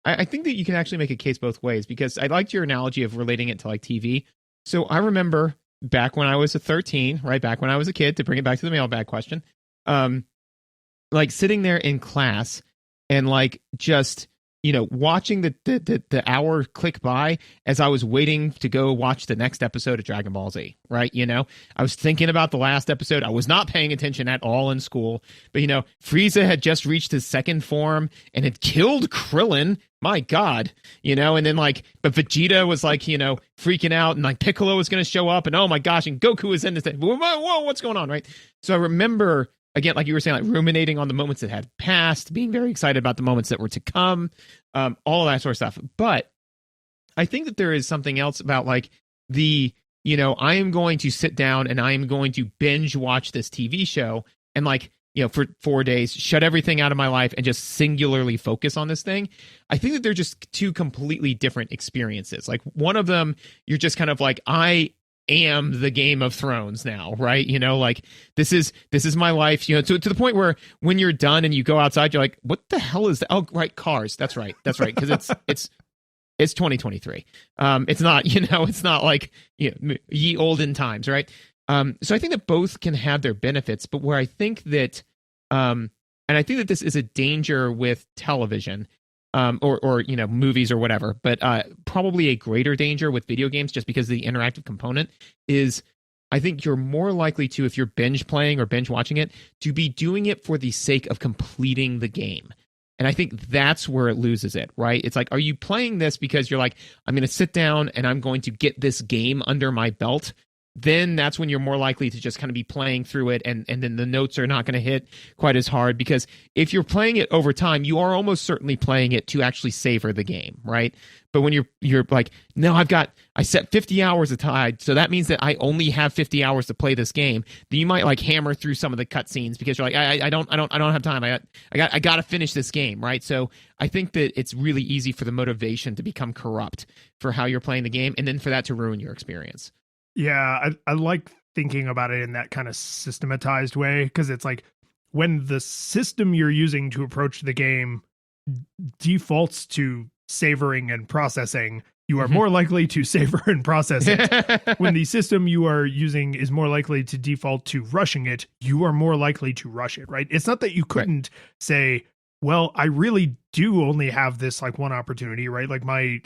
I think that you can actually make a case both ways, because I liked your analogy of relating it to like TV. So I remember back when I was a 13, right back when I was a kid, to bring it back to the mailbag question, like sitting there in class and like just, you know, watching the hour click by as I was waiting to go watch the next episode of Dragon Ball Z, right? You know, I was thinking about the last episode. I was not paying attention at all in school, but you know, Frieza had just reached his second form and had killed Krillin. My God, you know, and then like, but Vegeta was like, you know, freaking out, and like Piccolo was going to show up, and oh my gosh, and Goku was in this thing. Whoa, what's going on, right? So I remember, again, like you were saying, like ruminating on the moments that had passed, being very excited about the moments that were to come, all of that sort of stuff. But I think that there is something else about like the, you know, I am going to sit down and I am going to binge watch this TV show and like, you know, for 4 days, shut everything out of my life and just singularly focus on this thing. I think that they're just two completely different experiences. Like one of them, you're just kind of like, I am the Game of Thrones now, right? You know, like this is my life, you know, to the point where when you're done and you go outside, you're like, what the hell is that? Oh, right, cars. That's right. Because it's 2023. It's not, you know, it's not like, you know, ye olden times, right? So I think that both can have their benefits, but where I think that, and I think that this is a danger with television, or you know, movies or whatever, but probably a greater danger with video games, just because of the interactive component, is I think you're more likely to, if you're binge playing or binge watching it, to be doing it for the sake of completing the game. And I think that's where it loses it, right? It's like, are you playing this because you're like, I'm going to sit down and I'm going to get this game under my belt? Then that's when you're more likely to just kind of be playing through it, and then the notes are not going to hit quite as hard, because if you're playing it over time, you are almost certainly playing it to actually savor the game, right? But when you're like, no, I set 50 hours aside, so that means that I only have 50 hours to play this game, then you might like hammer through some of the cutscenes because you're like, I don't have time. I got to finish this game, right? So I think that it's really easy for the motivation to become corrupt for how you're playing the game, and then for that to ruin your experience. Yeah, I like thinking about it in that kind of systematized way, because it's like when the system you're using to approach the game defaults to savoring and processing, you are more likely to savor and process it. When the system you are using is more likely to default to rushing it, you are more likely to rush it, right? It's not that you couldn't say, well, I really do only have this like one opportunity, right? Like my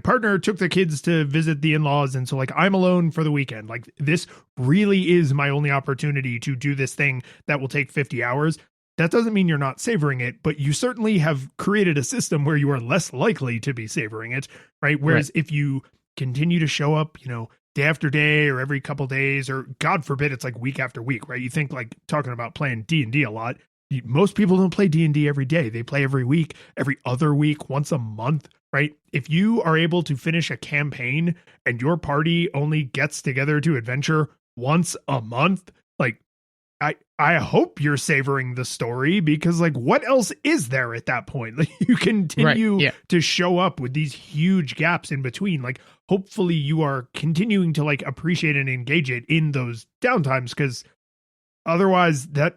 partner took the kids to visit the in-laws, and so like I'm alone for the weekend. Like this really is my only opportunity to do this thing that will take 50 hours. That doesn't mean you're not savoring it, but you certainly have created a system where you are less likely to be savoring it, right? Whereas if you continue to show up, you know, day after day or every couple days, or God forbid, it's like week after week, right? You think like talking about playing D&D a lot. Most people don't play D&D every day. They play every week, every other week, once a month, right? If you are able to finish a campaign and your party only gets together to adventure once a month, like I hope you're savoring the story, because like what else is there at that point? Like you continue to show up with these huge gaps in between. Like hopefully you are continuing to like appreciate and engage it in those downtimes, because otherwise I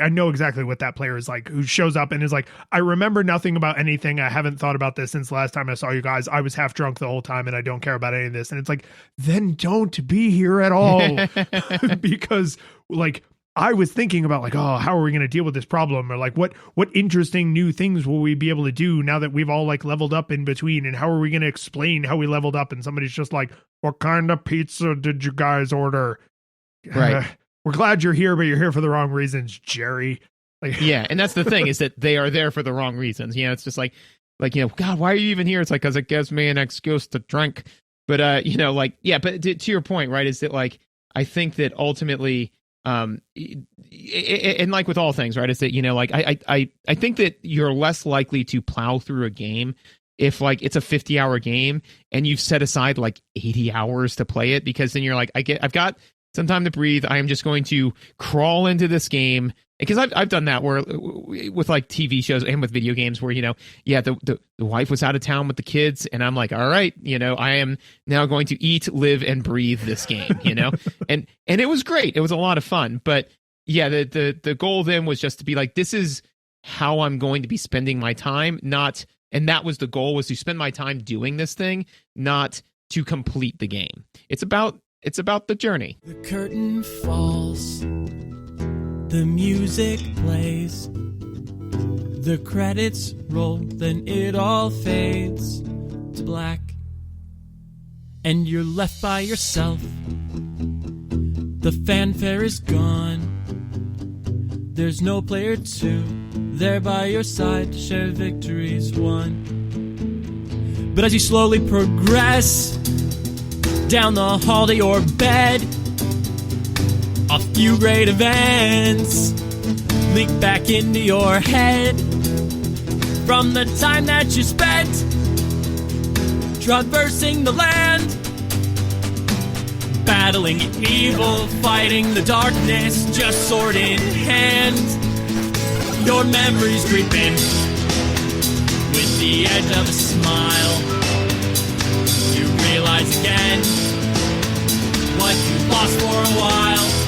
know exactly what that player is like, who shows up and is like, I remember nothing about anything. I haven't thought about this since the last time I saw you guys. I was half drunk the whole time and I don't care about any of this. And it's like, then don't be here at all. Because like, I was thinking about like, oh, how are we going to deal with this problem? Or like, what interesting new things will we be able to do now that we've all like leveled up in between? And how are we going to explain how we leveled up? And somebody's just like, what kind of pizza did you guys order? Right. We're glad you're here, but you're here for the wrong reasons, Jerry. Like, yeah, and that's the thing, is that they are there for the wrong reasons. You know, it's just like, you know, God, why are you even here? It's like, because it gives me an excuse to drink. But, you know, like, yeah, but to your point, right, is that like, I think that ultimately, and like with all things, right, is that, you know, like, I think that you're less likely to plow through a game if like it's a 50-hour game and you've set aside like 80 hours to play it, because then you're like, I've got some time to breathe. I am just going to crawl into this game, because I've done that where with like TV shows and with video games where, you know, yeah, the wife was out of town with the kids, and I'm like, all right, you know, I am now going to eat, live, and breathe this game, you know, and it was great. It was a lot of fun, but yeah, the goal then was just to be like, this is how I'm going to be spending my time, not, and that was the goal, was to spend my time doing this thing, not to complete the game. It's about the journey. The curtain falls, the music plays, the credits roll, then it all fades to black, and you're left by yourself. The fanfare is gone, there's no player two there by your side to share victories won. But as you slowly progress down the hall to your bed, a few great events leak back into your head from the time that you spent traversing the land, battling evil, fighting the darkness, just sword in hand. Your memories creeping with the edge of a smile. You realize again what you lost for a while.